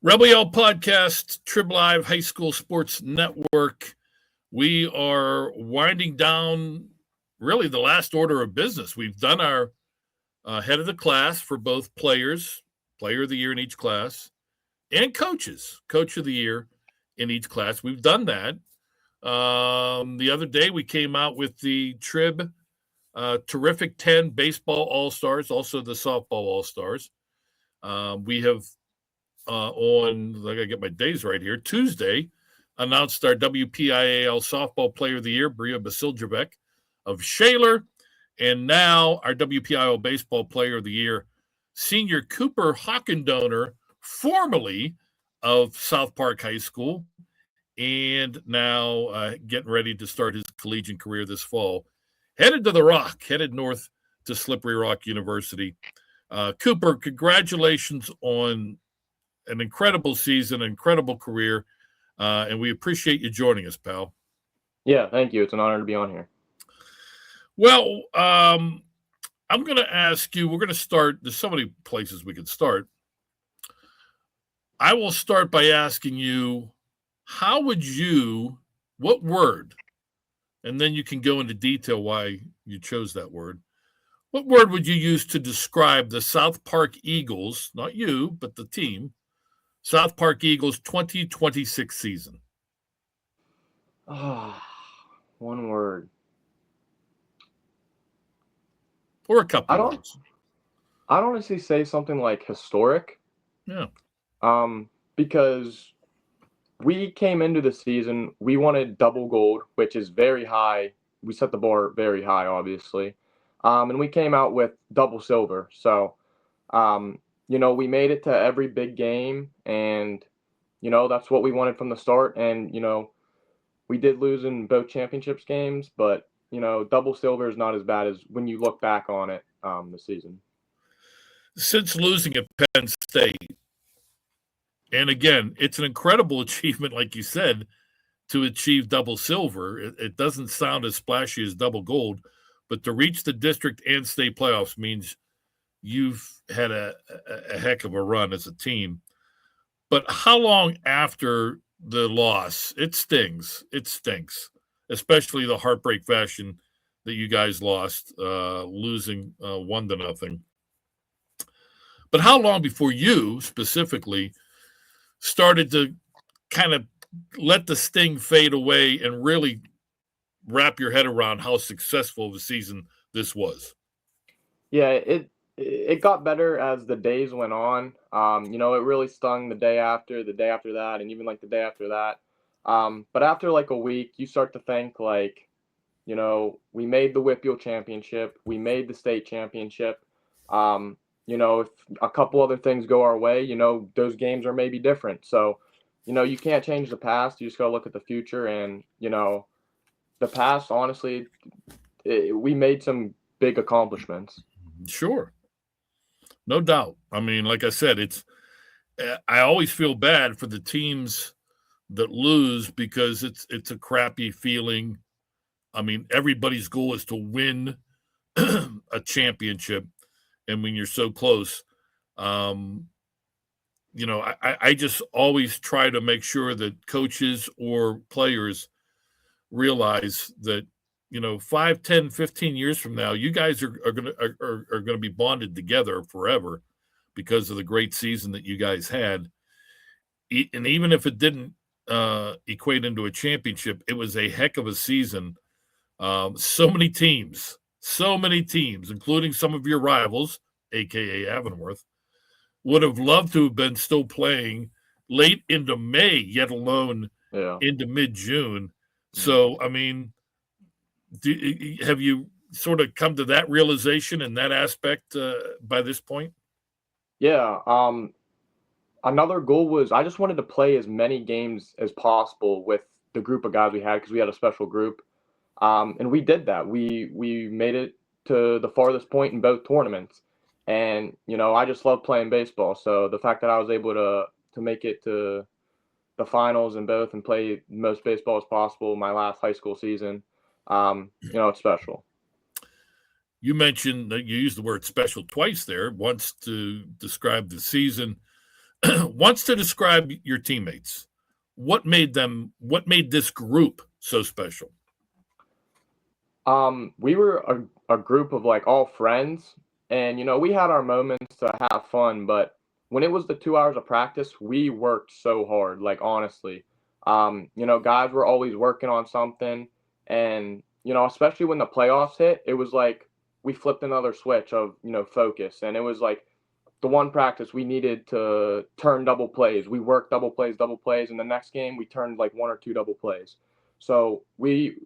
Rebel Yell Podcast, Trib Live High School Sports Network. We are winding down really the last order of business. We've done our head of the class for both players, player of the year in each class, and coaches, coach of the year in each class. We've done that. The other day we came out with the Trib Terrific 10 Baseball All-Stars, also the Softball All-Stars. We have on, I gotta get my days right here, Tuesday, announced our WPIAL Softball Player of the Year, Bria Basiljevec of Shaler, and now our WPIAL Baseball Player of the Year, Senior Cooper Hochendoner, formerly of South Park High School, and now getting ready to start his collegiate career this fall. Headed to the Rock, headed north to Slippery Rock University. Cooper, congratulations on an incredible season, incredible career, and we appreciate you joining us, pal. Yeah, thank you. It's an honor to be on here. Well, I'm going to ask you, we're going to start, there's so many places we could start. I will start by asking you, what word, and then you can go into detail why you chose that word. What word would you use to describe the South Park Eagles, not you, but the team, South Park Eagles 2026 season? One word. Or a couple words. I'd honestly say something like historic. Yeah. Because we came into the season, we wanted double gold, which is very high. We set the bar very high, obviously. And we came out with double silver. So, we made it to every big game, and, that's what we wanted from the start. And, we did lose in both championships games, but, double silver is not as bad as when you look back on it this season. Since losing at Penn State, and again, it's an incredible achievement, like you said, to achieve double silver. It doesn't sound as splashy as double gold, but to reach the district and state playoffs means you've had a heck of a run as a team. But how long after the loss? It stings. It stinks, especially the heartbreak fashion that you guys lost, losing 1-0. But how long before you specifically started to kind of let the sting fade away and really wrap your head around how successful of a season this was? Yeah, it got better as the days went on. It really stung the day after that, and even like the day after that. But after like a week, you start to think like, we made the WPIAL championship, we made the state championship. If a couple other things go our way, those games are maybe different. So, you can't change the past. You just got to look at the future. And, the past, honestly, we made some big accomplishments. Sure. No doubt. I mean, like I said, I always feel bad for the teams that lose because it's a crappy feeling. I mean, everybody's goal is to win a championship. And when you're so close, I just always try to make sure that coaches or players realize that, 5, 10, 15 years from now, you guys are going to be bonded together forever because of the great season that you guys had. And even if it didn't equate into a championship, it was a heck of a season. So many teams, including some of your rivals, aka Avonworth, would have loved to have been still playing late into May, yet alone into mid-June. So, I mean, have you sort of come to that realization and that aspect by this point? Yeah. Another goal was I just wanted to play as many games as possible with the group of guys we had because we had a special group. And we did that. We made it to the farthest point in both tournaments. And, I just love playing baseball. So the fact that I was able to make it to the finals in both and play the most baseball as possible my last high school season, it's special. You mentioned that you used the word special twice there, once to describe the season wants to describe your teammates. What made this group so special? We were a group of like all friends, and we had our moments to have fun, but when it was the 2 hours of practice, we worked so hard, like honestly. Guys were always working on something, and especially when the playoffs hit, it was like we flipped another switch of focus, and it was like the one practice we needed to turn double plays. We worked double plays, and the next game we turned like one or two double plays. So we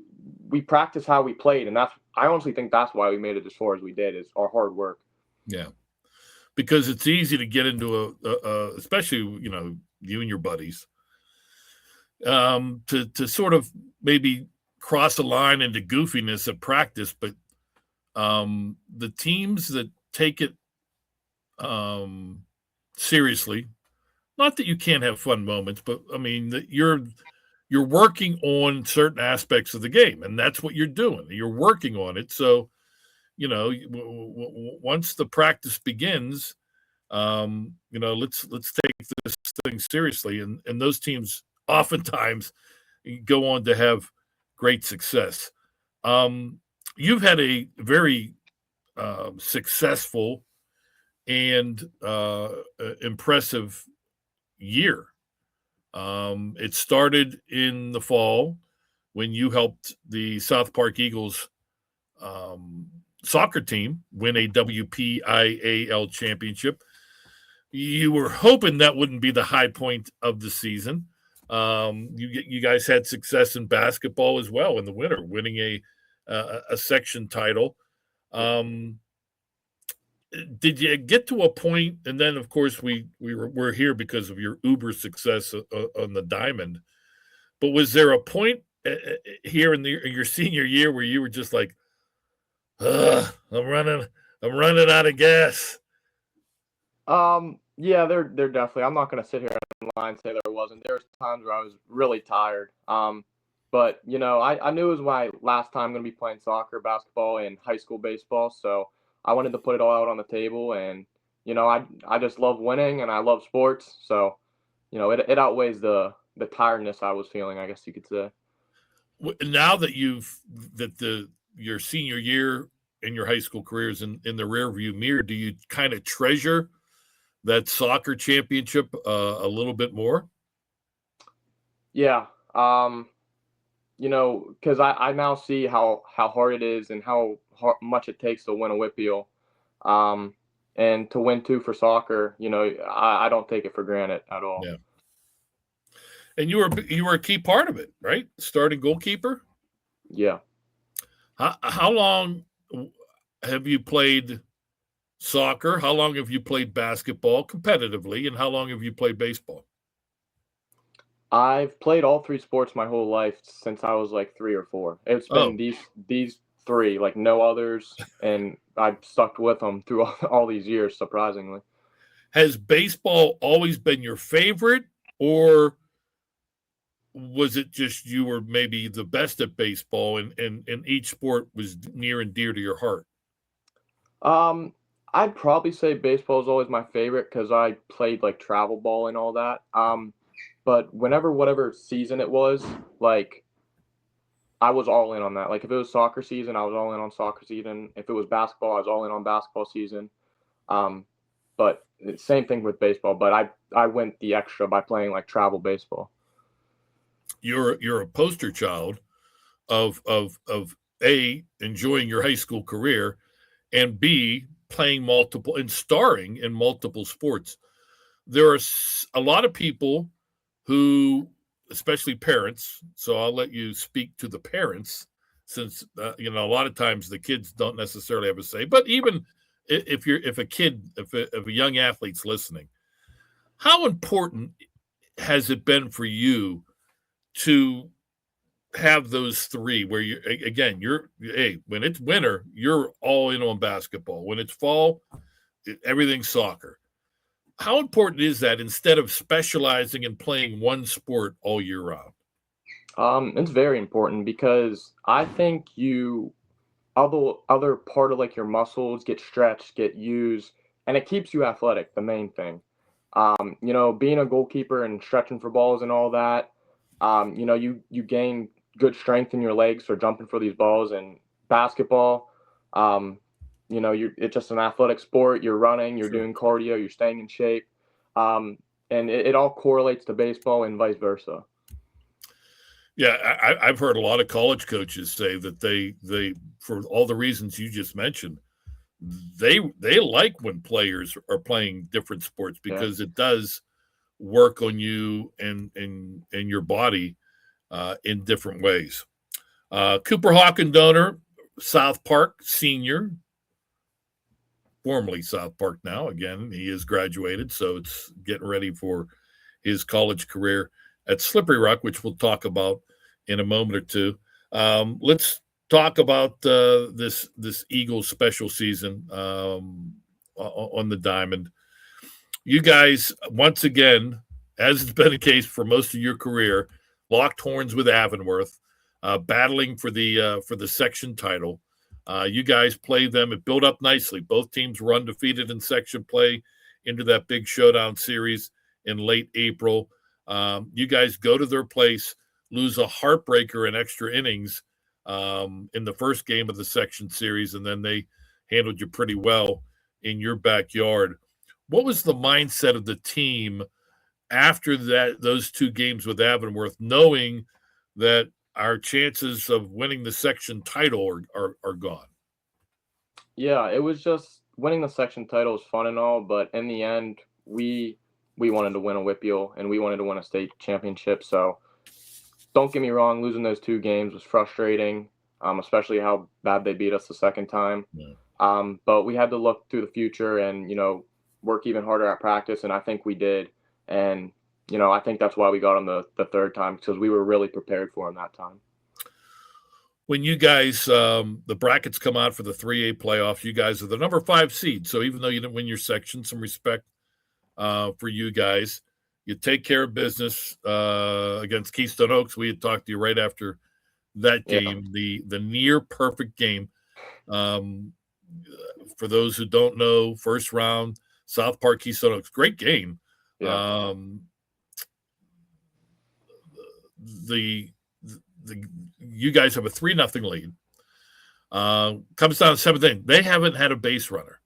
practiced how we played, and I honestly think that's why we made it as far as we did, is our hard work. Yeah, because it's easy to get into especially you and your buddies, to sort of maybe cross a line into goofiness at practice, but the teams that take it seriously, not that you can't have fun moments, but I mean that you're working on certain aspects of the game, and that's what you're doing. You're working on it. So, once the practice begins, let's take this thing seriously. And those teams oftentimes go on to have great success. You've had a very successful and impressive year. It started in the fall when you helped the South Park Eagles soccer team win a WPIAL championship. You were hoping that wouldn't be the high point of the season. You guys had success in basketball as well in the winter, winning a section title. Did you get to a point, and then of course we're here because of your uber success on the diamond, but was there a point here in your senior year where you were just like, I'm running out of gas? Yeah, they're definitely. I'm not gonna sit here and lie and say there wasn't. There was times where I was really tired. But I knew it was my last time gonna be playing soccer, basketball, and high school baseball, so I wanted to put it all out on the table. And I just love winning and I love sports, so it outweighs the tiredness I was feeling, I guess you could say. Now that your senior year in your high school career is in the rearview mirror, do you kind of treasure that soccer championship a little bit more? Yeah. Because I now see how hard it is and how much it takes to win a WPIAL. And to win two for soccer, I don't take it for granted at all. Yeah. And you were a key part of it, right? Starting goalkeeper. Yeah. How long have you played soccer? How long have you played basketball competitively? And how long have you played baseball? I've played all three sports my whole life since I was like 3 or 4. It's been these three, like no others, and I've stuck with them through all these years, surprisingly. Has baseball always been your favorite, or was it just you were maybe the best at baseball and each sport was near and dear to your heart? I'd probably say baseball is always my favorite because I played like travel ball and all that. But whatever season it was, like I was all in on that. Like if it was soccer season, I was all in on soccer season. If it was basketball, I was all in on basketball season. But same thing with baseball. But I went the extra by playing like travel baseball. You're a poster child of A, enjoying your high school career, and B, playing multiple and starring in multiple sports. There are a lot of people who, especially parents, so I'll let you speak to the parents, since a lot of times the kids don't necessarily have a say. But even if a young athlete's listening, how important has it been for you to have those three, where when it's winter, you're all in on basketball. When it's fall, everything's soccer. How important is that, instead of specializing in playing one sport all year round? It's very important because I think other part of like your muscles get stretched, get used, and it keeps you athletic, the main thing. Being a goalkeeper and stretching for balls and all that, you gain good strength in your legs for jumping for these balls. And basketball, it's just an athletic sport. You're running, you're Sure. doing cardio, you're staying in shape, um, and it all correlates to baseball and vice versa. Yeah, I've heard a lot of college coaches say that they for all the reasons you just mentioned, they like when players are playing different sports Yeah. because it does work on you and your body in different ways. Cooper Hochendoner, South Park senior, formerly South Park now. Again, he is graduated, so it's getting ready for his college career at Slippery Rock, which we'll talk about in a moment or two. Let's talk about this Eagles special season on the diamond. You guys, once again, as has been the case for most of your career, locked horns with Avonworth, battling for the section title. You guys played them. It built up nicely. Both teams were undefeated in section play into that big showdown series in late April. You guys go to their place, lose a heartbreaker in extra innings in the first game of the section series, and then they handled you pretty well in your backyard. What was the mindset of the team after those two games with Avonworth, knowing that our chances of winning the section title are gone? Yeah, it was just winning the section title was fun and all, but in the end, we wanted to win a WPIAL and we wanted to win a state championship. So don't get me wrong, losing those two games was frustrating, especially how bad they beat us the second time. Yeah. But we had to look to the future and work even harder at practice, and I think we did. And I think that's why we got them the third time, because we were really prepared for them that time. When you guys, the brackets come out for the 3A playoffs, you guys are the number 5 seed. So even though you didn't win your section, some respect for you guys. You take care of business against Keystone Oaks. We had talked to you right after that game, the near perfect game. For those who don't know, first round, South Park, Keystone Oaks, great game. Yeah. You guys have a 3-0 lead. Comes down to 7th inning. They haven't had a base runner,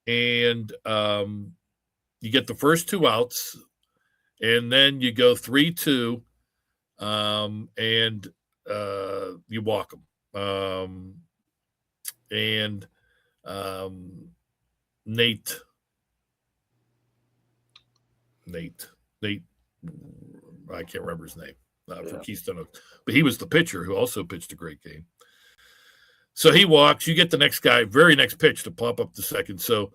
and you get the first 2 outs, and then you go 3-2, and you walk them. And Nate, I can't remember his name for Keystone Oaks, but he was the pitcher who also pitched a great game. So he walks. You get the next guy, very next pitch to pop up the second. So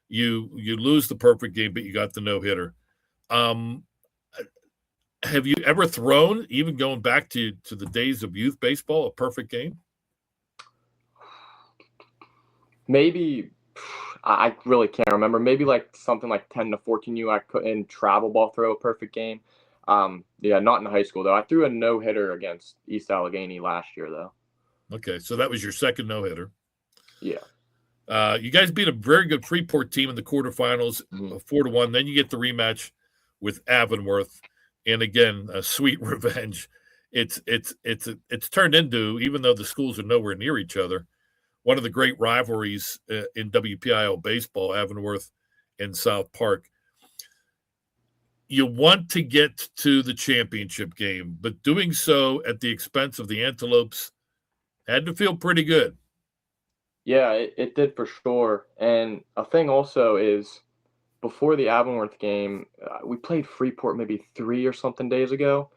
you lose the perfect game, but you got the no-hitter. Have you ever thrown, even going back to the days of youth baseball, a perfect game? Maybe, I really can't remember. Maybe like something like 10 to 14U, I couldn't travel ball throw a perfect game. Yeah, not in high school though. I threw a no-hitter against East Allegheny last year though. Okay, so that was your second no-hitter. Yeah. You guys beat a very good Freeport team in the quarterfinals, 4-1. Then you get the rematch with Avonworth, and again, a sweet revenge. It's turned into, even though the schools are nowhere near each other, one of the great rivalries in WPIAL baseball, Avonworth and South Park. You want to get to the championship game, but doing so at the expense of the Antelopes had to feel pretty good. Yeah, it did for sure. And a thing also is, before the Avonworth game, we played Freeport maybe 3 or something days ago,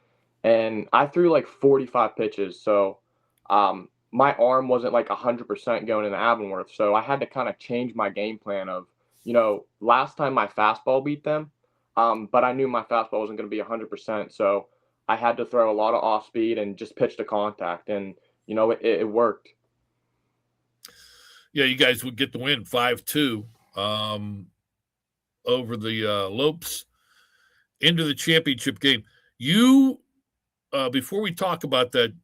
and I threw like 45 pitches. So my arm wasn't like 100% going into Avonworth. So I had to kind of change my game plan of, last time my fastball beat them, but I knew my fastball wasn't going to be 100%. So I had to throw a lot of off speed and just pitch to contact. And, it worked. Yeah, you guys would get the win 5-2 over the Lopes into the championship game. You, before we talk about that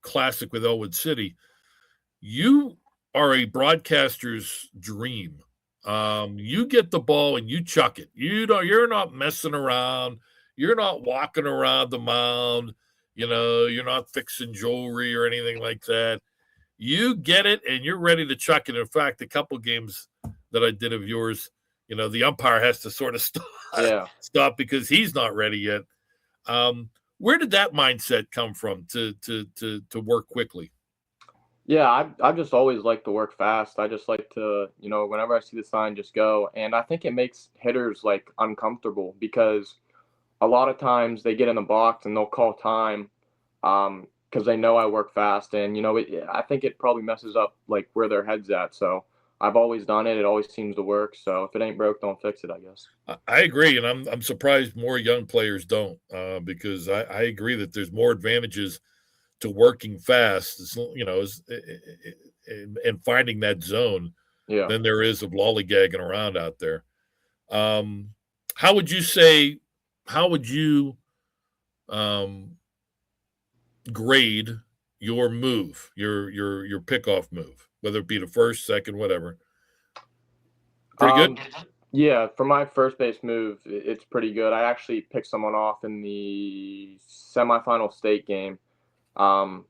classic with Elwood City, you are a broadcaster's dream. You get the ball and you chuck it. You're not messing around. You're not walking around the mound. You're not fixing jewelry or anything like that. You get it and you're ready to chuck it. In fact, a couple games that I did of yours, the umpire has to sort of stop because he's not ready yet. Where did that mindset come from to work quickly? Yeah, I've just always liked to work fast. I just like to, whenever I see the sign, just go. And I think it makes hitters like uncomfortable because a lot of times they get in the box and they'll call time because they know I work fast. And, I think it probably messes up like where their head's at. So I've always done it. It always seems to work. So if it ain't broke, don't fix it, I guess. I agree. And I'm surprised more young players don't because I agree that there's more advantages to working fast, and finding that zone than there is of lollygagging around out there. How would you grade your move, your pickoff move, whether it be the first, second, whatever? Pretty good? Yeah, for my first base move, it's pretty good. I actually picked someone off in the semifinal state game. I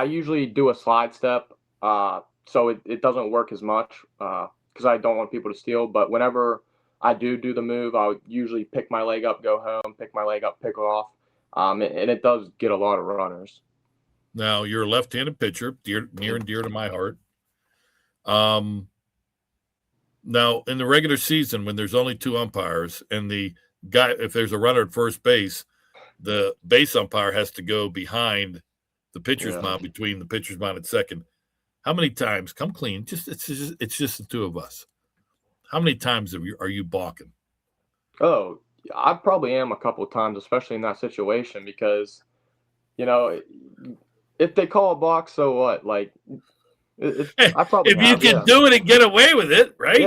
usually do a slide step, so it doesn't work as much because I don't want people to steal. But whenever I do the move, I would usually pick my leg up, go home, pick my leg up, pick off, and it does get a lot of runners. Now, you're a left-handed pitcher, near and dear to my heart. Now, in the regular season, when there's only two umpires and the guy, if there's a runner at first base, the base umpire has to go behind the pitcher's mound, between the pitcher's mound at second. How many times? Come clean. It's just the two of us. How many times are you balking? Oh, I probably am a couple of times, especially in that situation, because if they call a balk, so what? Like, I probably if you can do it and get away with it, right?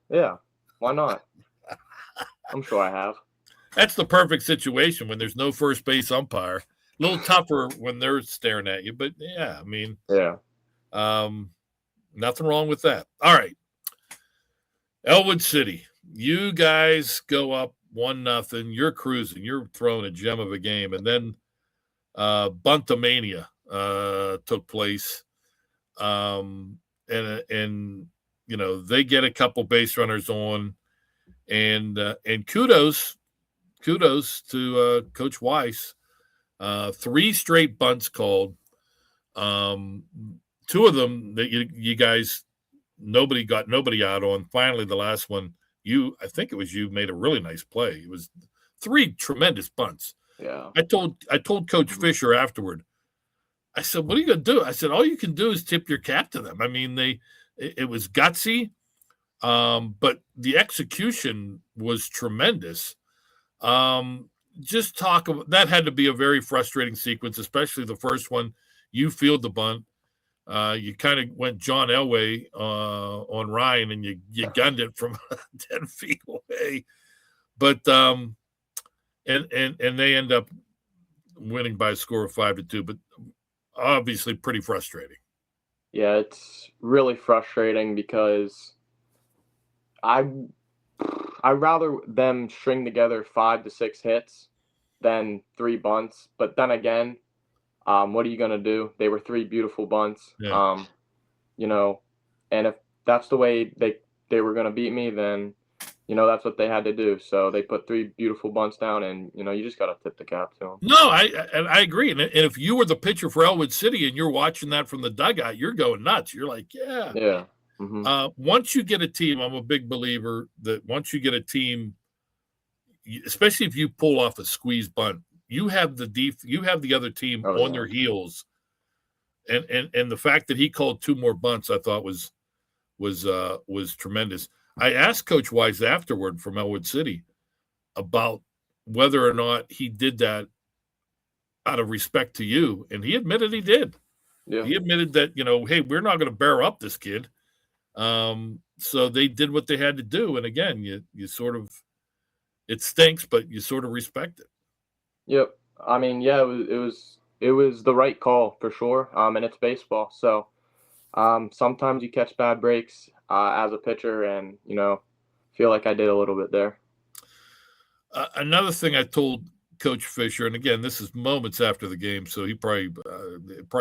Yeah. Why not? I'm sure I have. That's the perfect situation when there's no first base umpire. A little tougher when they're staring at you, but yeah, I mean, nothing wrong with that. All right, Elwood City, you guys go up 1-0. You're cruising. You're throwing a gem of a game, and then Buntamania took place, and they get a couple base runners on, and kudos to Coach Weiss. 3 straight bunts called. 2 of them that you guys, nobody got out on. Finally, the last one, I think it was you, made a really nice play. It was 3 tremendous bunts. Yeah. I told Coach Fisher afterward, I said, what are you going to do? I said, all you can do is tip your cap to them. I mean, it was gutsy, but the execution was tremendous. Just talk about that. Had to be a very frustrating sequence, especially the first one. You field the bunt. You kind of went John Elway on Ryan, and you gunned it from 10 feet away. But and they end up winning by a score of 5-2. But obviously, pretty frustrating. Yeah, it's really frustrating because I'd rather them string together 5 to 6 hits than 3 bunts. But then again, what are you going to do? They were 3 beautiful bunts. Yeah. And if that's the way they were going to beat me, then, that's what they had to do. So they put 3 beautiful bunts down, and, you just got to tip the cap to them. No, I agree. And if you were the pitcher for Elwood City and you're watching that from the dugout, you're going nuts. You're like, yeah. Yeah. Mm-hmm. Once you get a team, I'm a big believer that once you get a team, especially if you pull off a squeeze bunt, you have the other team on their heels, and the fact that he called 2 more bunts, I thought was tremendous. I asked Coach Wise afterward from Elwood City about whether or not he did that out of respect to you, and he admitted he did. Yeah. He admitted that hey, we're not going to bear up this kid. So they did what they had to do, and again, you sort of, it stinks, but you sort of respect it. Yep. I mean, yeah, it was the right call for sure. And it's baseball, so sometimes you catch bad breaks. as a pitcher, and feel like I did a little bit there. Another thing I told Coach Fisher, and again, this is moments after the game, so he probably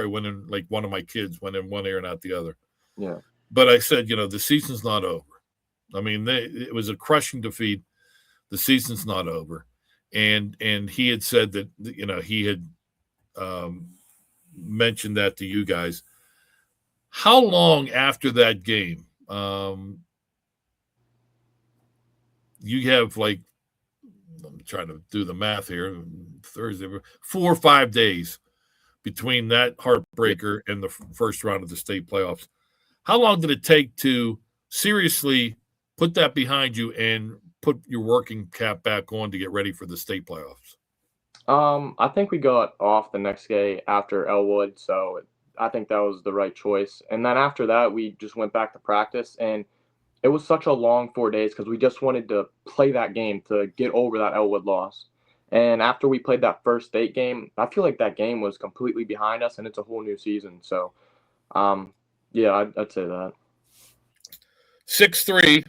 went in like one of my kids went in one ear and out the other. Yeah. But I said, the season's not over. I mean, it was a crushing defeat. The season's not over, and he had said that he had mentioned that to you guys. How long after that game? You have like, I'm trying to do the math here. Thursday, 4 or 5 days between that heartbreaker and the first round of the state playoffs. How long did it take to seriously put that behind you and put your working cap back on to get ready for the state playoffs? I think we got off the next day after Elwood, so I think that was the right choice. And then after that, we just went back to practice, and it was such a long 4 days because we just wanted to play that game to get over that Elwood loss. And after we played that first state game, I feel like that game was completely behind us, and it's a whole new season. So, yeah, I'd say that. 6-3,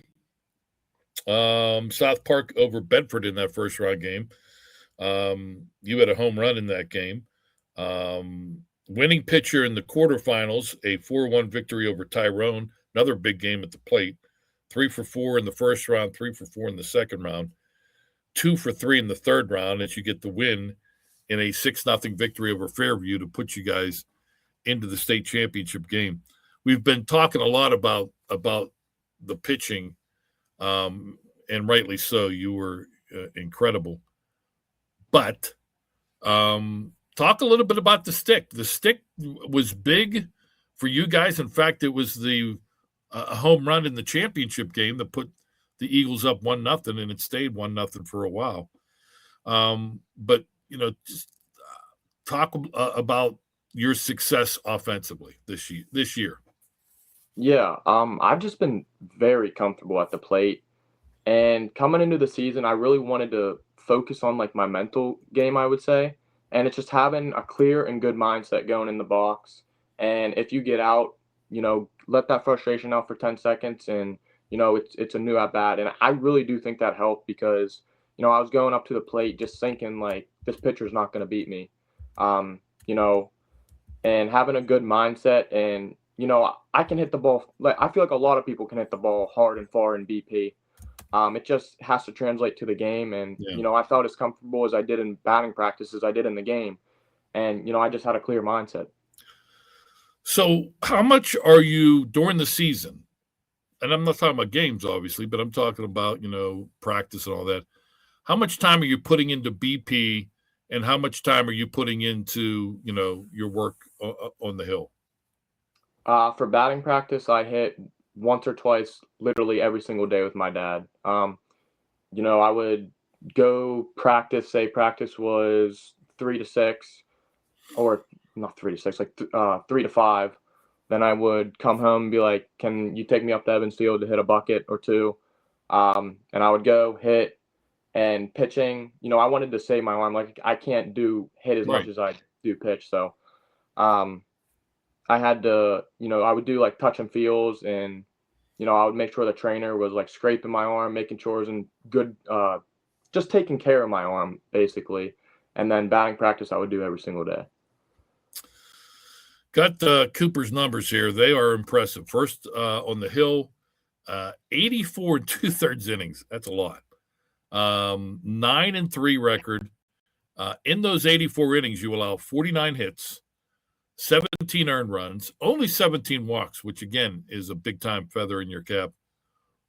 South Park over Bedford in that first round game. You had a home run in that game. Winning pitcher in the quarterfinals, a 4-1 victory over Tyrone, another big game at the plate. 3 for 4 in the first round, 3 for 4 in the second round, 2 for 3 in the third round as you get the win in a 6-0 victory over Fairview to put you guys into the state championship game. We've been talking a lot about the pitching, and rightly so. You were incredible. But talk a little bit about the stick. The stick was big for you guys. In fact, it was a home run in the championship game that put the Eagles up 1-0, and it stayed 1-0 for a while. But just talk about your success offensively this year. Yeah, I've just been very comfortable at the plate, and coming into the season, I really wanted to focus on like my mental game, I would say, and it's just having a clear and good mindset going in the box. And if you get out, let that frustration out for 10 seconds, and it's a new at bat. And I really do think that helped because I was going up to the plate just thinking like this pitcher's not going to beat me, you know, and having a good mindset. And I can hit the ball. Like I feel like a lot of people can hit the ball hard and far in BP. It just has to translate to the game. And, I felt as comfortable as I did in batting practice as I did in the game. And, I just had a clear mindset. So how much are you during the season? And I'm not talking about games, obviously, but I'm talking about, practice and all that. How much time are you putting into BP and how much time are you putting into, your work on the hill? For batting practice, I hit once or twice literally every single day with my dad. I would go practice, say practice was 3 to 6, or not 3 to 6, like 3 to 5. Then I would come home and be like, can you take me up to Evansfield to hit a bucket or two? And I would go hit. And pitching, I wanted to save my arm. Like I can't hit as much as I do pitch. So I had to, I would do like touch and feels, and I would make sure the trainer was like scraping my arm, making chores, and good, just taking care of my arm basically. And then batting practice I would do every single day. Got Cooper's numbers here. They are impressive. First on the hill, 84 2/3 innings. That's a lot. 9-3 record. In those 84 innings, you allow 49 hits, 17 earned runs, only 17 walks, which again is a big time feather in your cap.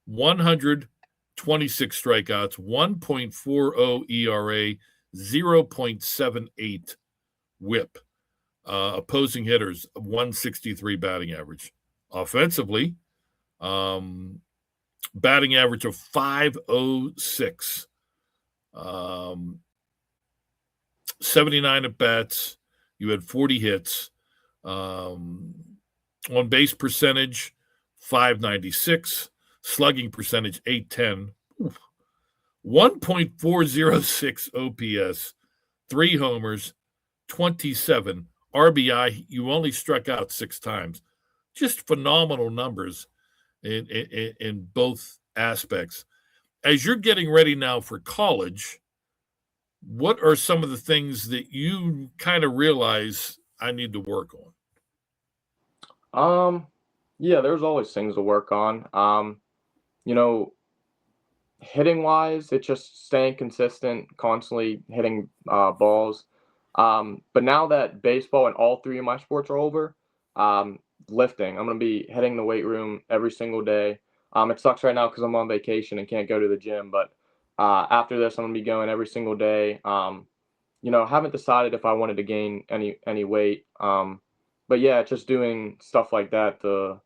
126 strikeouts, 1.40 ERA, 0.78 WHIP. Opposing hitters, 163 batting average. Offensively, batting average of 506. 79 at bats. You had 40 hits. On base percentage, 596. Slugging percentage, 810. 1.406 OPS. 3 homers, 27 RBI. You only struck out 6 times. Just phenomenal numbers. in both aspects. As you're getting ready now for college, what are some of the things that you kind of realize I need to work on? Yeah, there's always things to work on. You know, hitting wise, it's just staying consistent, constantly hitting balls. But now that baseball and all three of my sports are over, um, lifting, I'm gonna be hitting the weight room every single day. It sucks right now because I'm on vacation and can't go to the gym, but after this, I'm gonna be going every single day. Haven't decided if I wanted to gain any weight. But yeah, just doing stuff like that to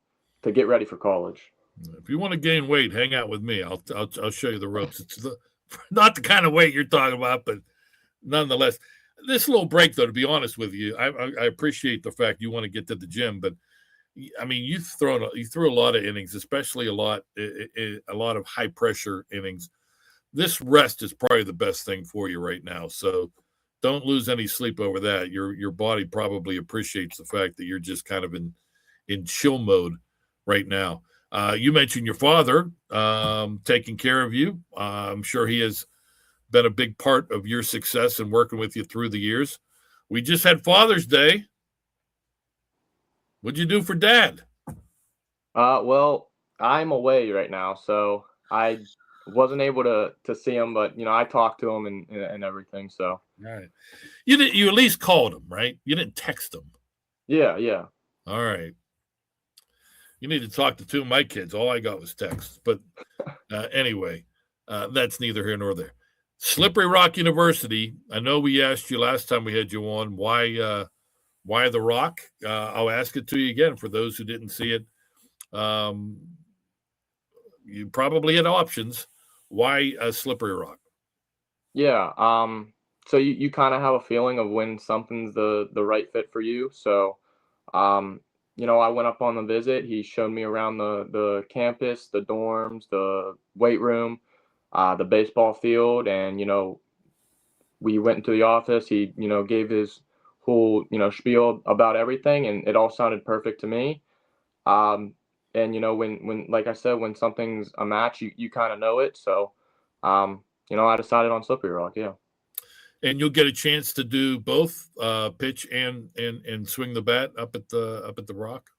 get ready for college. If you want to gain weight, hang out with me. I'll show you the ropes. It's not the kind of weight you're talking about, but nonetheless, this little break, though, to be honest with you, I appreciate the fact you want to get to the gym, but I mean, you threw a lot of innings, especially a lot of high pressure innings. This rest is probably the best thing for you right now. So don't lose any sleep over that. Your body probably appreciates the fact that you're just kind of in chill mode right now. You mentioned your father taking care of you. I'm sure he has been a big part of your success and working with you through the years. We just had Father's Day. What'd you do for Dad? Well, I'm away right now, so I wasn't able to see him, but I talked to him and everything. So All right. You at least called him, right? You didn't text him. yeah, yeah. All right. You need to talk to two of my kids. All I got was text. But anyway, that's neither here nor there. Slippery Rock University. I know we asked you last time we had you on why the Rock. I'll ask it to you again for those who didn't see it. You probably had options. Why Slippery Rock? Yeah. So you kind of have a feeling of when something's the right fit for you. So, I went up on the visit. He showed me around the campus, the dorms, the weight room, the baseball field, and we went into the office. He gave his whole spiel about everything, and it all sounded perfect to me. Um, and when like I said, when something's a match, you kind of know it. So, I decided on Slippery Rock. Yeah. And you'll get a chance to do both pitch and swing the bat up at the Rock.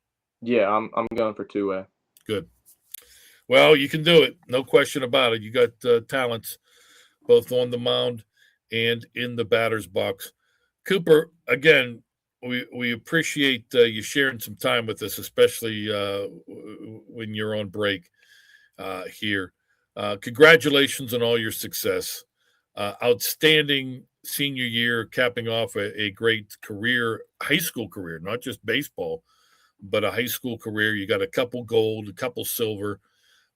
Yeah, I'm going for two-way. Good. Well, you can do it, no question about it. You got talents both on the mound and in the batter's box. Cooper, again, we appreciate you sharing some time with us, especially when you're on break here. Congratulations on all your success. Outstanding senior year, capping off a great career, high school career, not just baseball, but a high school career. You got a couple gold, a couple silver,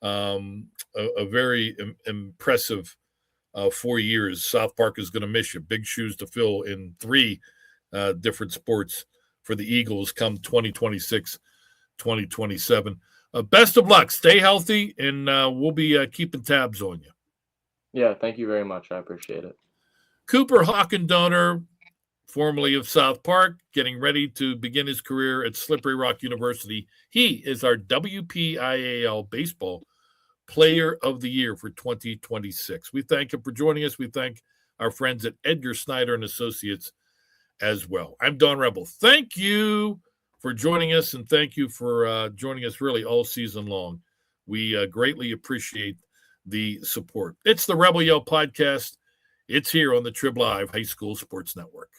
a very impressive 4 years. South Park is going to miss you. Big shoes to fill in three different sports for the Eagles come 2026, 2027. Best of luck. Stay healthy, and we'll be keeping tabs on you. Yeah, thank you very much. I appreciate it. Cooper Hochendoner, formerly of South Park, getting ready to begin his career at Slippery Rock University. He is our WPIAL Baseball Player of the Year for 2026. We thank him for joining us. We thank our friends at Edgar Snyder and Associates as well. I'm Don Rebel. Thank you for joining us, and thank you for joining us really all season long. We greatly appreciate the support. It's the Rebel Yell Podcast. It's here on the Trib Live High School Sports Network.